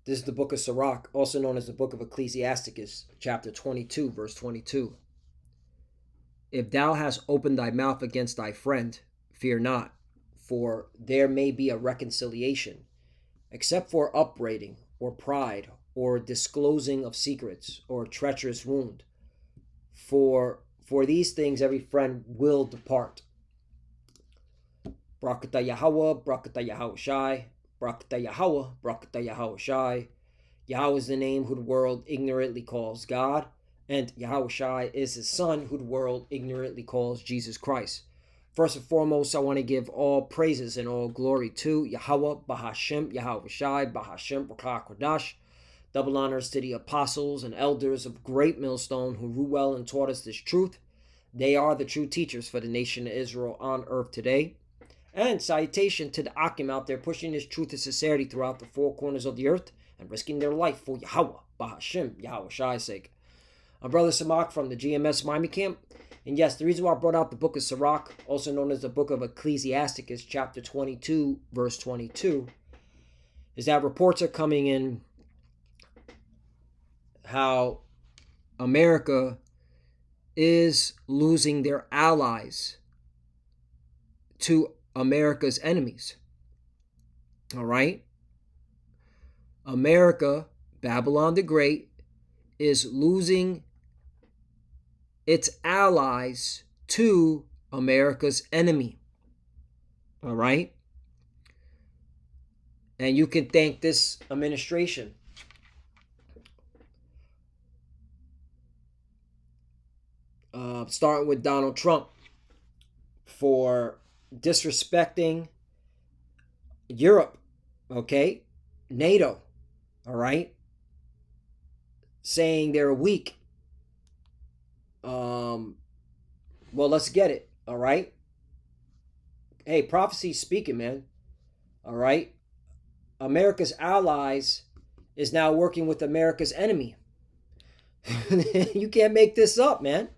This is the book of Sirach, also known as the book of Ecclesiasticus, chapter 22, verse 22. If thou hast opened thy mouth against thy friend, fear not, for there may be a reconciliation, except for upbraiding, or pride, or disclosing of secrets, or treacherous wound. For these things every friend will depart. Brakata Yahweh, Brakata Yahweh Shai, Brakata Yahweh, Brakata Yahweh Shai. Yahweh is the name who the world ignorantly calls God, and Yahweh Shai is his son who the world ignorantly calls Jesus Christ. First and foremost, I want to give all praises and all glory to Yahweh, Bahashem, Yahweh Shai, Bahashem, Rakah Kodash. Double honors to the apostles and elders of Great Millstone who rule well and taught us this truth. They are the true teachers for the nation of Israel on earth today. And salutation to the Akim out there pushing this truth and sincerity throughout the four corners of the earth and risking their life for Yahweh, Bahashem, Yahweh Shai's sake. I'm Brother Samak from the GMS Miami camp. And yes, the reason why I brought out the book of Sirach, also known as the book of Ecclesiasticus, chapter 22, verse 22, is that reports are coming in how America is losing their allies to America's enemies. All right? America, Babylon the Great, is losing its allies to America's enemy. All right? And you can thank this administration. Starting with Donald Trump for disrespecting Europe, okay? NATO, all right? Saying they're weak. Well, let's get it, all right? Hey, prophecy's speaking, man, all right? America's allies is now working with America's enemy. You can't make this up, man.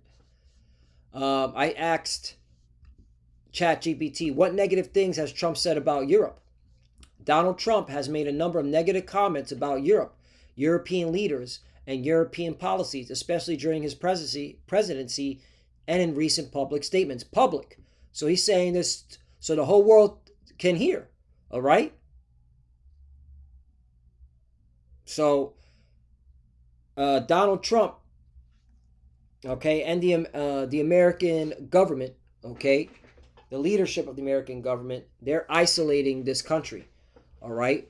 I asked ChatGPT, what negative things has Trump said about Europe? Donald Trump has made a number of negative comments about Europe, European leaders, and European policies, especially during his presidency and in recent public statements. Public. So he's saying this so the whole world can hear. All right? So Donald Trump, okay, and the American government, okay, the leadership of the American government, they're isolating this country, all right?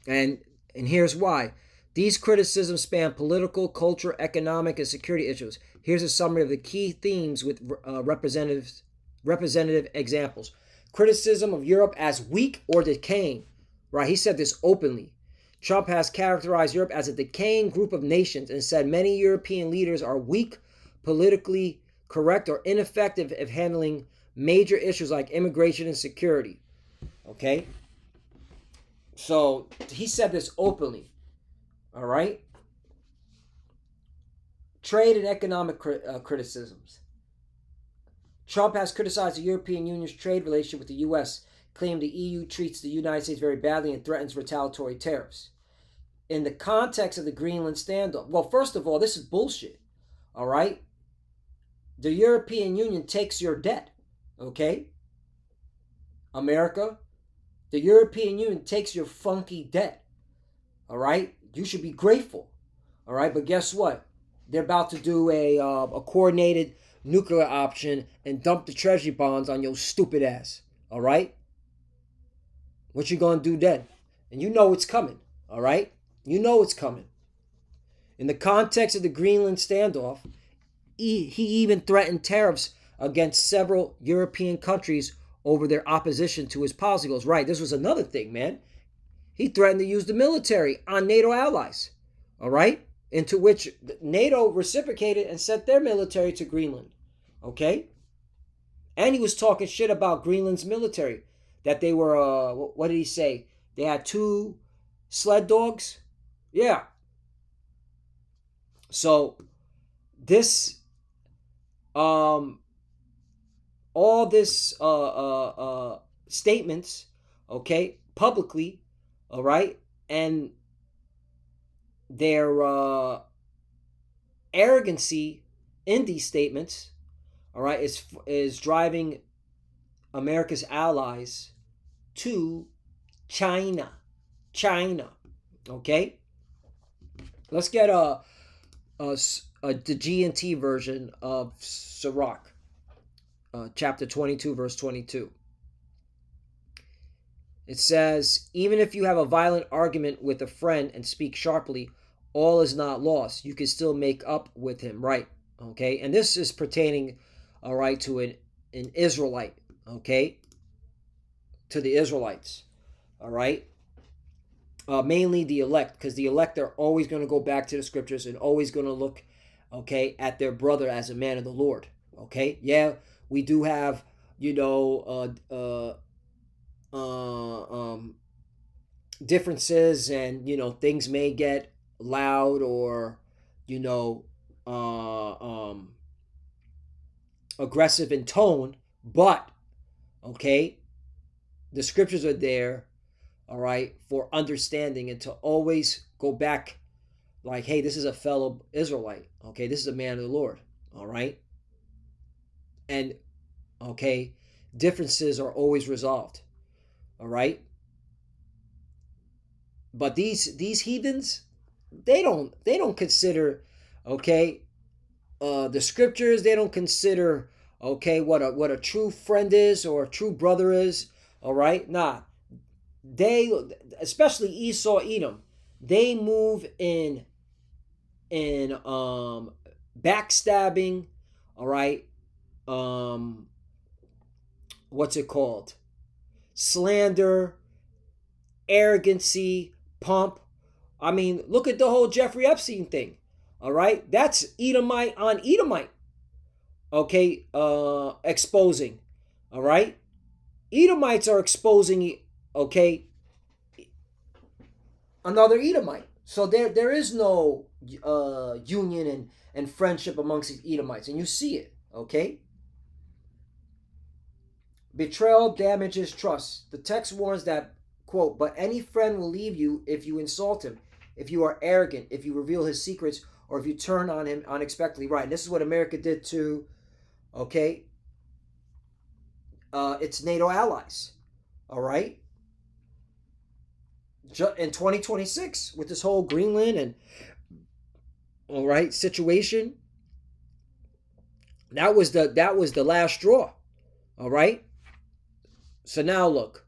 And here's why. These criticisms span political, cultural, economic, and security issues. Here's a summary of the key themes with representative examples. Criticism of Europe as weak or decaying, right? He said this openly. Trump has characterized Europe as a decaying group of nations and said many European leaders are weak, politically correct, or ineffective at handling major issues like immigration and security. Okay? So he said this openly. All right? Trade and economic criticisms. Trump has criticized the European Union's trade relationship with the U.S., claimed the EU treats the United States very badly and threatens retaliatory tariffs. In the context of the Greenland standoff, well, first of all, this is bullshit. All right? The European Union takes your debt. Okay? America, the European Union takes your funky debt. All right? You should be grateful. All right? But guess what? They're about to do a coordinated nuclear option and dump the treasury bonds on your stupid ass. All right? What you gonna do then? And you know it's coming. All right? You know it's coming. In the context of the Greenland standoff, he even threatened tariffs against several European countries over their opposition to his policy goals. Right, this was another thing, man. He threatened to use the military on NATO allies. All right? Into which NATO reciprocated and sent their military to Greenland. Okay? And he was talking shit about Greenland's military. That they were, what did he say? They had 2 sled dogs? Yeah. So, this, all this statements, okay, publicly, all right, and their arrogancy in these statements, all right, is driving America's allies to China. China. Okay? Let's get the G&T version of Sirach, chapter 22, verse 22. It says, even if you have a violent argument with a friend and speak sharply, all is not lost. You can still make up with him, right? Okay? And this is pertaining, all right, to an Israelite, okay? To the Israelites, all right? Mainly the elect, because the elect are always going to go back to the scriptures and always going to look, okay, at their brother as a man of the Lord. Okay, yeah, we do have, differences, and things may get loud, or you know, aggressive in tone, but okay, the scriptures are there, all right, for understanding and to always go back like, hey, this is a fellow Israelite. Okay, this is a man of the Lord. All right. And okay, differences are always resolved. All right. But these heathens, they don't consider, okay, the scriptures. They don't consider, okay, what a true friend is or a true brother is. All right. Nah. They, especially Esau, Edom, they move in backstabbing, all right, what's it called, slander, arrogancy, pump. I mean, look at the whole Jeffrey Epstein thing, all right, that's Edomite on Edomite, okay, exposing, all right, Edomites are exposing, okay, another Edomite. So there is no union and friendship amongst the Edomites, and you see it. Okay. Betrayal damages trust. The text warns that, quote, but any friend will leave you if you insult him, if you are arrogant, if you reveal his secrets, or if you turn on him unexpectedly. Right. And this is what America did to, okay, its NATO allies. All right. In 2026, with this whole Greenland and, all right, situation, that was the last straw. All right. So now look,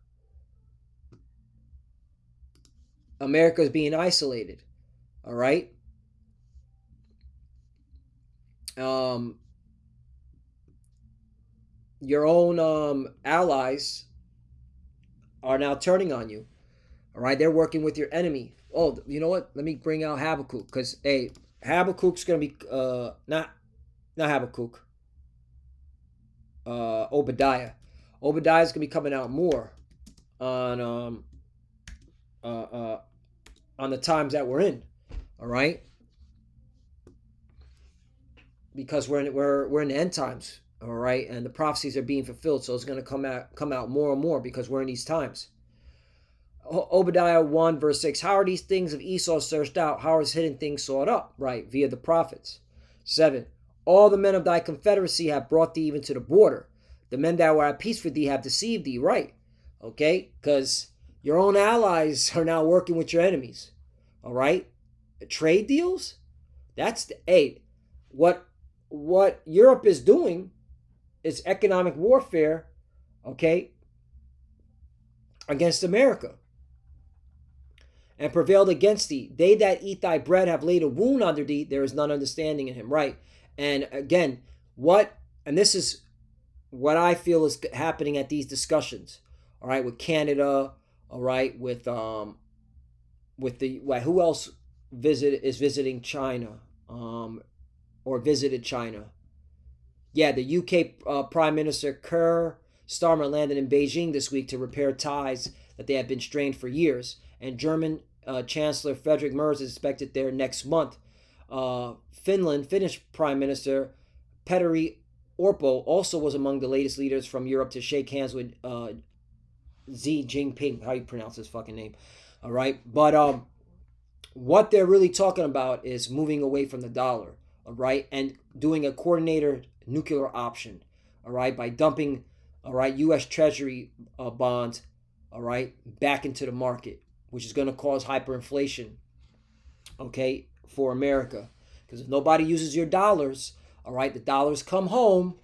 America's being isolated. All right. Your own allies are now turning on you. All right. They're working with your enemy. Oh, you know what? Let me bring out Habakkuk, because hey, Habakkuk's gonna be not Habakkuk. Obadiah. Obadiah's gonna be coming out more on on the times that we're in. All right, because we're in the end times. All right, and the prophecies are being fulfilled, so it's going to come out more and more because we're in these times. Obadiah 1 verse 6. How are these things of Esau searched out? How are his hidden things sought up? Right, via the prophets. 7. All the men of thy confederacy have brought thee even to the border. The men that were at peace with thee have deceived thee. Right, okay, because your own allies are now working with your enemies. All right, trade deals. That's what Europe is doing is economic warfare, okay, against America, and prevailed against thee. They that eat thy bread have laid a wound under thee. There is none understanding in him. Right, and again, and this is what I feel is happening at these discussions. All right, with Canada. All right, with the who else is visiting China, or visited China? Yeah, the UK Prime Minister Keir Starmer landed in Beijing this week to repair ties that they have been strained for years. And German Chancellor Friedrich Merz is expected there next month. Finnish Prime Minister Petteri Orpo also was among the latest leaders from Europe to shake hands with Xi Jinping. How you pronounce his fucking name? All right. But what they're really talking about is moving away from the dollar. All right. And doing a coordinated nuclear option. All right. By dumping, all right, U.S. Treasury bonds, all right, back into the market, which is going to cause hyperinflation, okay, for America. Because if nobody uses your dollars, all right, the dollars come home,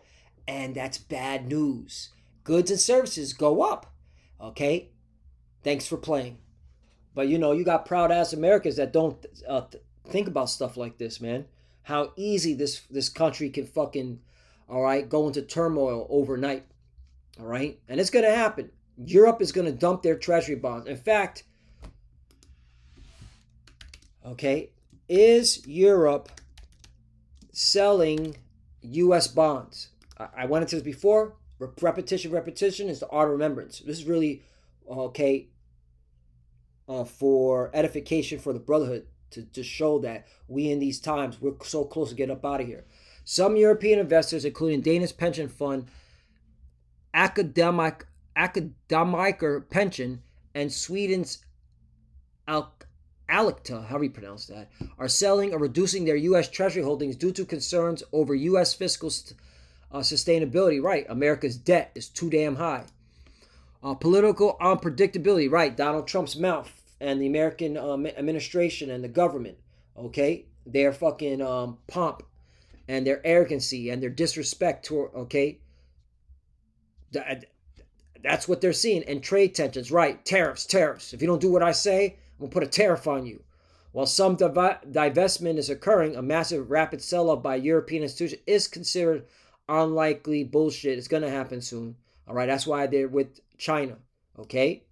and that's bad news. Goods and services go up, okay? Thanks for playing. But you got proud ass Americans that don't think about stuff like this, man. How easy this country can fucking, all right, go into turmoil overnight, all right? And it's going to happen. Europe is going to dump their treasury bonds. In fact, okay, is Europe selling U.S. bonds? I went into this before. Repetition is the art of remembrance. This is really, okay, for edification for the brotherhood to show that we in these times, we're so close to getting up out of here. Some European investors, including Danish pension fund Akademiker Pension and Sweden's Alecta, how do you pronounce that, are selling or reducing their U.S. Treasury holdings due to concerns over U.S. fiscal sustainability. Right, America's debt is too damn high. Political unpredictability. Right, Donald Trump's mouth and the American administration and the government. Okay, their fucking pomp and their arrogancy and their disrespect to, okay, that's what they're seeing. And trade tensions. Right, tariffs. If you don't do what I say, we'll put a tariff on you. While some divestment is occurring, a massive rapid sell-off by European institutions is considered unlikely bullshit. It's going to happen soon. All right, that's why they're with China. Okay?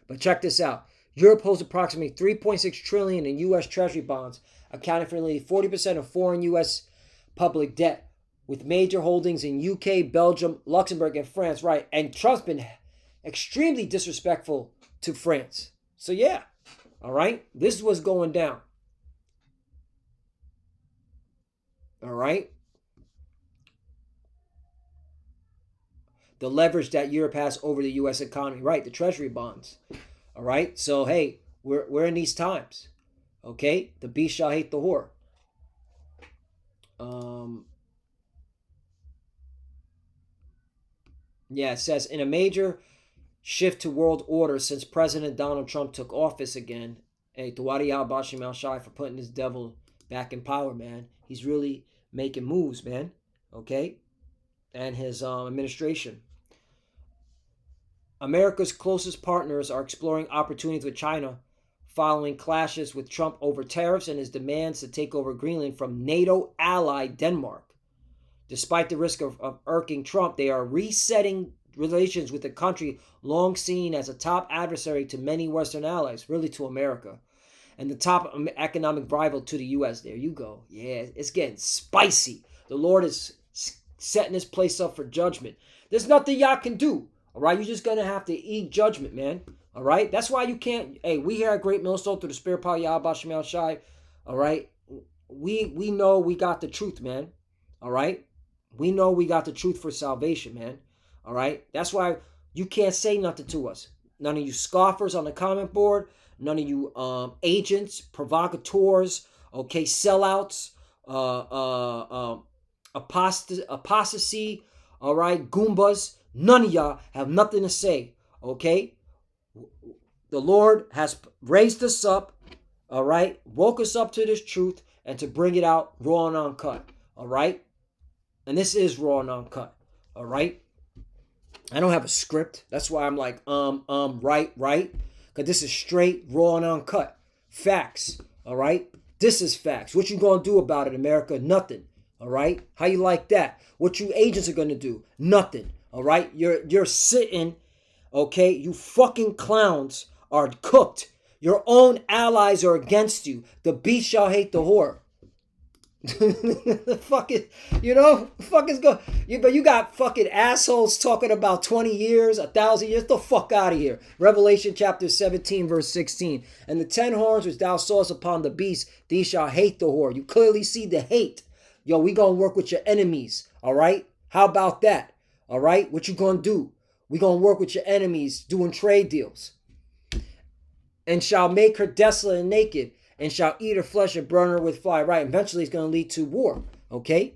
But check this out. Europe holds approximately $3.6 trillion in U.S. Treasury bonds, accounting for nearly 40% of foreign U.S. public debt, with major holdings in UK, Belgium, Luxembourg, and France. Right, and Trump's been extremely disrespectful to France. So yeah, all right, this is what's going down. All right, the leverage that Europe has over the U.S. economy. Right, the Treasury bonds. All right, so hey, we're in these times. Okay, the beast shall hate the whore. Yeah, it says in a major shift to world order since President Donald Trump took office again. Hey, Tawadi al-Bashim al-Shai for putting this devil back in power, man. He's really making moves, man. Okay? And his administration. America's closest partners are exploring opportunities with China following clashes with Trump over tariffs and his demands to take over Greenland from NATO ally Denmark. Despite the risk of irking Trump, they are resetting relations with a country long seen as a top adversary to many Western allies, really to America, and the top economic rival to the U.S. There you go. Yeah, it's getting spicy. The Lord is setting this place up for judgment. There's nothing y'all can do. All right, you're just going to have to eat judgment, man. All right, that's why you can't. Hey, we here at Great Millstone through the Spirit Power Yahweh Shemel Shai. All right, we know we got the truth, man. All right, we know we got the truth for salvation, man. All right, that's why you can't say nothing to us. None of you scoffers on the comment board, none of you agents, provocateurs, okay, sellouts, apostasy, all right, goombas. None of y'all have nothing to say, okay? The Lord has raised us up, all right, woke us up to this truth and to bring it out raw and uncut, all right? And this is raw and uncut, all right? I don't have a script. That's why I'm like, right. Because this is straight, raw, and uncut. Facts, all right? This is facts. What you going to do about it, America? Nothing, all right? How you like that? What you agents are going to do? Nothing, all right? You're sitting, okay? You fucking clowns are cooked. Your own allies are against you. The beast shall hate the whore. The fuck is, fuck is going. But you got fucking assholes talking about 20 years, 1,000 years. Get the fuck out of here. Revelation chapter 17, verse 16. And the 10 horns which thou sawest upon the beast, these shall hate the whore. You clearly see the hate. Yo, we gonna work with your enemies. All right. How about that? All right. What you gonna do? We gonna work with your enemies doing trade deals. and shall make her desolate and naked, and shall eat her flesh and burn her with fire. Right, eventually it's going to lead to war. Okay?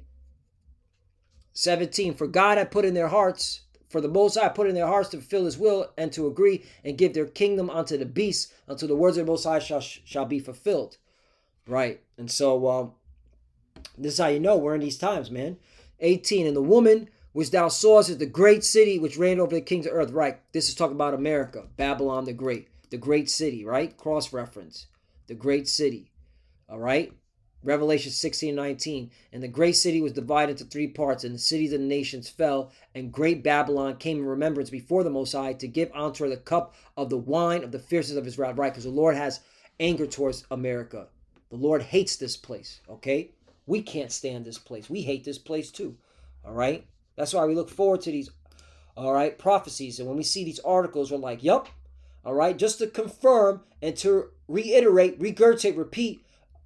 17, for God had put in their hearts, for the Most High put in their hearts to fulfill his will and to agree and give their kingdom unto the beasts until the words of the Most High shall be fulfilled. Right, and so this is how you know we're in these times, man. 18, and the woman which thou sawest is the great city which reigned over the kings of earth. Right, this is talking about America, Babylon the great city, right? Cross-reference, the great city, all right? Revelation 16:19, and the great city was divided into 3 parts, and the cities of the nations fell, and great Babylon came in remembrance before the Most High to give unto her the cup of the wine of the fierceness of his wrath. Right, because the Lord has anger towards America. The Lord hates this place, okay? We can't stand this place. We hate this place too, all right? That's why we look forward to these, all right, prophecies. And when we see these articles, we're like, yup, all right? Just to confirm and to reiterate, regurgitate, repeat,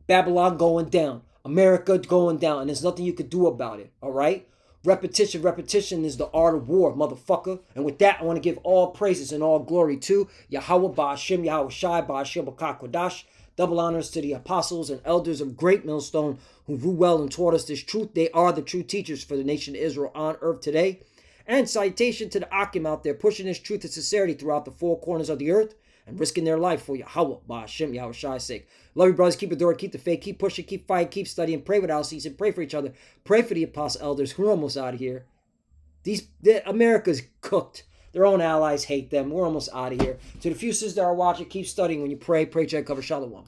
Babylon going down, America going down, and there's nothing you could do about it, all right? Repetition is the art of war, motherfucker. And with that, I want to give all praises and all glory to Yahweh Ba'ashem, Yahweh Shai, Ba'ashem B'Kakodash. Double honors to the apostles and elders of Great Millstone who grew well and taught us this truth. They are the true teachers for the nation of Israel on earth today. And citation to the Akim out there pushing this truth and sincerity throughout the 4 corners of the earth and risking their life for Yahweh, Ba'ashem, Yahweh Shai's sake. Love you, brothers. Keep adoring, keep the faith, keep pushing, keep fighting, keep studying, pray without ceasing, pray for each other, pray for the apostle elders. We're almost out of here. America's cooked. Their own allies hate them. We're almost out of here. To the few sisters that are watching, keep studying. When you pray, check, cover, shalom.